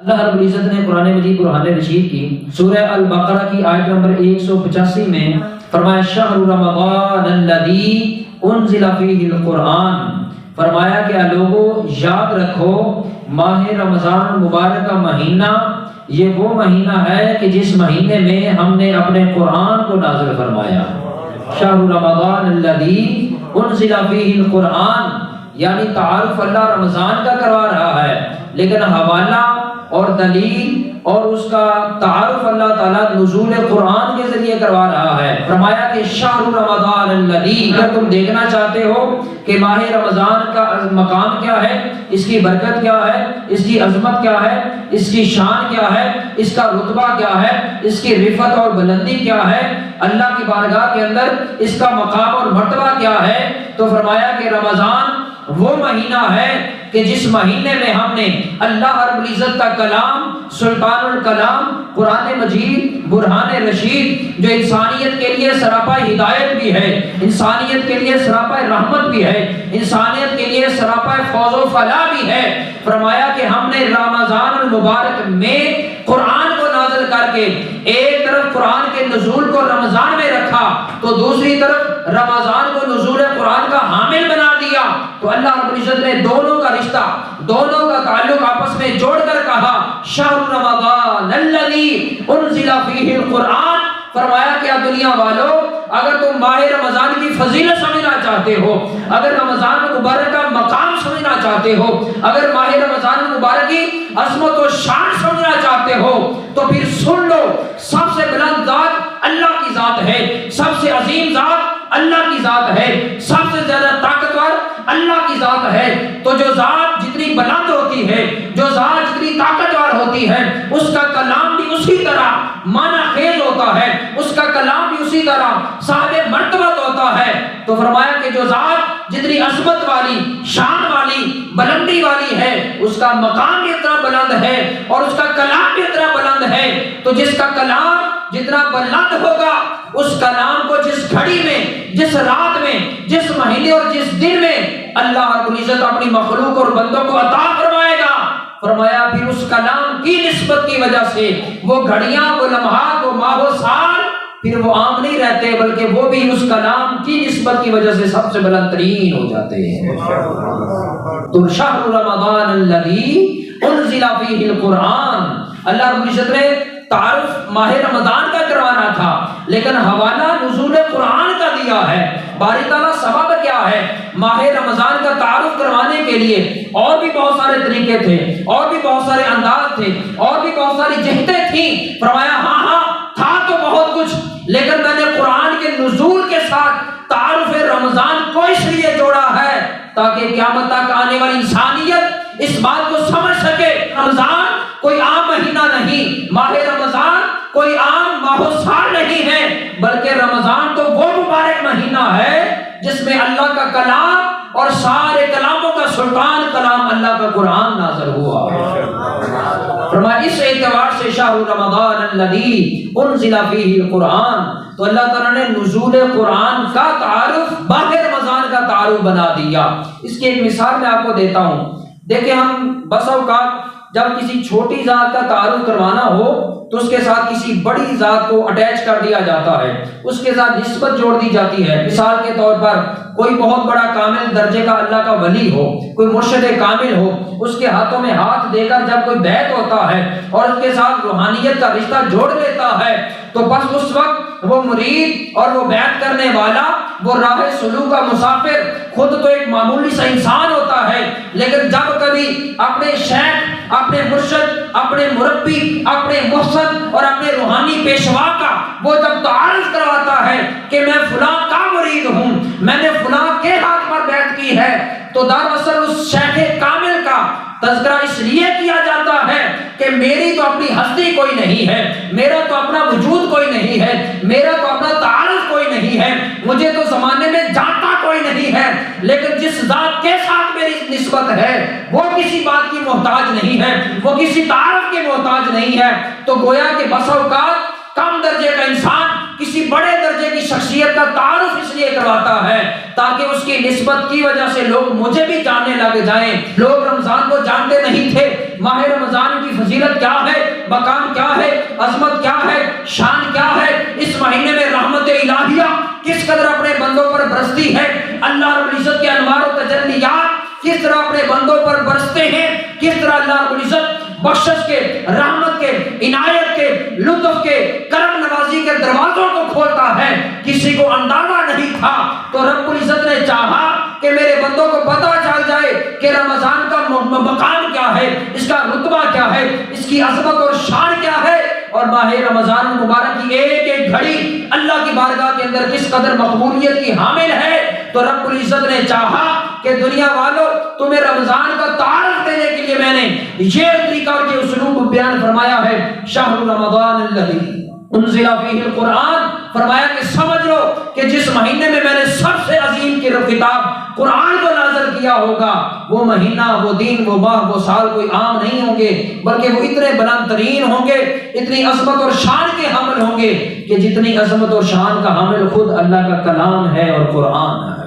اللہ رب العزت نے قرآن مجید برہان رشید کی سورہ البقرہ کی آیت نمبر 185 میں فرمایا شہر رمضان الذی انزل فیہ القرآن، فرمایا کہ لوگوں یاد رکھو ماہ رمضان مبارک کا مہینہ یہ وہ مہینہ ہے کہ جس مہینے میں ہم نے اپنے قرآن کو نازل فرمایا۔ شہر رمضان الذی انزل فیہ القرآن، یعنی تعارف اللہ رمضان کا کروا رہا ہے، لیکن حوالہ اور دلیل اور اس کا تعارف اللہ تعالیٰ نزول قرآن کے ذریعے کروا رہا ہے۔ فرمایا کہ شہر رمضان الذی، اگر تم دیکھنا چاہتے ہو کہ ماہ رمضان کا مقام کیا ہے، اس کی برکت کیا ہے، اس کی عظمت کیا ہے، اس کی شان کیا ہے، اس کا رتبہ کیا ہے، اس کی رفعت اور بلندی کیا ہے، اللہ کی بارگاہ کے اندر اس کا مقام اور مرتبہ کیا ہے، تو فرمایا کہ رمضان وہ مہینہ ہے کہ جس مہینے میں ہم نے اللہ رب العزت کا کلام سلطان الکلام قرآن مجید برہان رشید، جو انسانیت کے لیے سراپا ہدایت بھی ہے، انسانیت کے لیے سراپا رحمت بھی ہے، انسانیت کے لیے سراپا فوز و فلاح بھی ہے، فرمایا کہ ہم نے رمضان المبارک میں قرآن کو نازل کر کے ایک طرف قرآن کے نزول کو رمضان میں رکھا تو دوسری طرف رمضان کو نزول قرآن کا حامل بنا دیا۔ تو اللہ رب العزت نے دونوں کا رشتہ، دونوں کا تعلق آپس میں جوڑ کر کہا شہر رمضان الذی انزل فیہ القرآن۔ فرمایا کہ دنیا والوں، اگر تم ماہ رمضان کی فضیلت سمجھنا چاہتے ہو، اگر رمضان مبارک کا مقام سمجھنا چاہتے ہو، اگر ماہ رمضان مبارک کی عظمت و شان سمجھنا چاہتے ہو تو پھر سن لو، سب سے بلند ذات اللہ کی ذات ہے، سب سے عظیم ذات اللہ کی ذات ہے، سب سے زیادہ طاقتور اللہ کی ذات ہے۔ تو جو ذات جتنی بلند ہوتی ہے، جو ذات جتنی طاقتور ہوتی ہے، اس کا کلام بھی اسی طرح معنی خیز ہوتا ہے، اس کا کلام بھی اسی طرح صاحب مرتبت ہوتا ہے۔ تو فرمایا کہ جو ذات جتنی عظمت والی، شان والی، بلندی والی ہے، اس کا مقام بھی اتنا بلند ہے اور اس کا کلام بھی اتنا بلند ہے۔ تو جس کا کلام جتنا بلند ہوگا، اس کلام کو جس گھڑی میں، جس رات میں، جس مہینے اور جس دن میں اللہ رب العزت اپنی مخلوق اور بندوں کو عطا فرمائے گا، فرمایا پھر اس کلام کی نسبت کی وجہ سے وہ گھڑیاں، وہ لمحات، وہ ماہ و سال پھر وہ عام نہیں رہتے، بلکہ وہ بھی اس کلام کی نسبت کی وجہ سے سب سے بلند ترین ہو جاتے ہیں۔ تو شہر رمضان الذی انزل فیہ القرآن، اللہ رب العزت نے تعارف ماہ رمضان کا کروانا تھا لیکن حوالہ نزول قرآن کا دیا ہے۔ باری تعالیٰ سبب کیا ہے ماہ رمضان کا تعارف کروانے کے لیے؟ اور بھی بہت سارے طریقے تھے، اور بھی بہت سارے انداز تھے، اور بھی بہت ساری جہتیں تھیں۔ فرمایا ہاں تھا تو بہت کچھ، لیکن میں نے قرآن کے نزول کے ساتھ تعارف رمضان کو اس لیے جوڑا ہے تاکہ قیامت تک آنے والی انسانیت اس بات کو سمجھ سکے رمضان کوئی عام مہینہ نہیں، ماہ رمضان کوئی عام ماہ و سال نہیں ہے، بلکہ رمضان تو وہ مبارک مہینہ ہے جس میں اللہ کا کلام اور سارے کلاموں کا سلطان کلام اللہ کا قرآن نازل ہوا۔ فرمایا اس اعتبار سے شہر رمضان الذی انزل فیہ القرآن، تو اللہ تعالیٰ نے نزول قرآن کا تعارف ماہ رمضان کا تعارف بنا دیا۔ اس کی ایک مثال میں آپ کو دیتا ہوں۔ دیکھیں ہم بس اوقات جب کسی چھوٹی ذات کا تعارف کروانا ہو تو اس کے ساتھ کسی بڑی ذات کو اٹیچ کر دیا جاتا ہے، اس کے ساتھ نسبت جوڑ دی جاتی ہے۔ مثال کے طور پر کوئی بہت بڑا کامل درجے کا اللہ کا ولی ہو، کوئی مرشد کامل ہو، اس کے ہاتھوں میں ہاتھ دے کر جب کوئی بیعت ہوتا ہے اور اس کے ساتھ روحانیت کا رشتہ جوڑ لیتا ہے تو بس اس وقت وہ مرید اور وہ بیعت کرنے والا، وہ راہ سلوک کا مسافر خود تو ایک معمولی سا انسان ہوتا ہے، لیکن جب کبھی اپنے شیخ، اپنے مرشد، اپنے مربی، اپنے محسن اور اپنے روحانی پیشوا کا وہ جب تعارف کرواتا ہے کہ میں فلاں کا مرید ہوں، میں نے فلاں کے ہاتھ پر بیعت کی ہے، تو دراصل اس شیخ کامل کا تذکرہ اس لیے کیا جاتا ہے کہ میری تو اپنی ہستی کوئی نہیں ہے، میرا تو اپنا وجود کوئی نہیں ہے، میرا تو اپنا تعارف کوئی نہیں ہے، مجھے تو زمانے میں جانتا کوئی نہیں ہے، لیکن جس ذات کے ساتھ میری نسبت ہے وہ کسی بات کی محتاج نہیں ہے، وہ کسی تعارف کی محتاج نہیں ہے۔ تو گویا کہ بس اوقات کم درجے کا انسان کسی بڑے درجے کی شخصیت کا تعارف اس لیے کرواتا ہے تاکہ اس کی نسبت کی وجہ سے لوگ مجھے بھی جاننے لگ جائیں۔ لوگ رمضان کو جانتے نہیں تھے ماہ رمضان کی فضیلت کیا ہے، مقام کیا ہے، عظمت کیا ہے، شان کیا ہے، اس مہینے میں رحمت الہیہ کس قدر اپنے بندوں پر برستی ہے، اللہ رب العزت کے انوار و تجلیات کس طرح اپنے بندوں پر برستے ہیں، کس طرح اللہ رب العزت بخشش کے، رحمت کے، عنایت کے، لطف کے، کرم نوازی کے دروازوں کو کھولتا ہے، کسی کو اندازہ نہیں تھا، تو رب العزت نے چاہا کہ میرے بندوں کو پتہ چل جائے کہ رمضان کا مقام کیا ہے، اس کا رتبہ کیا ہے، اس کی عظمت اور شان کیا ہے، اور ماہ رمضان مبارک کی ایک ایک گھڑی اللہ کی بارگاہ کے اندر کس قدر مقبولیت کی حامل ہے، تو رب العزت نے چاہا کہ دنیا والوں تمہیں رمضان کا تعارف دینے کے لیے میں نے یہ طریقہ اور یہ اسلوب بیان فرمایا ہے، شہر رمضان الذی انزل فیہ القرآن، فرمایا کہ سمجھ لو کہ جس مہینے میں میں نے سب سے عظیم کی کتاب قرآن کو نازل کیا ہوگا، وہ مہینہ، وہ دن، وہ ماہ، وہ سال کوئی عام نہیں ہوں گے، بلکہ وہ اتنے بلند ترین ہوں گے، اتنی عظمت اور شان کے حامل ہوں گے کہ جتنی عظمت اور شان کا حامل خود اللہ کا کلام ہے اور قرآن ہے۔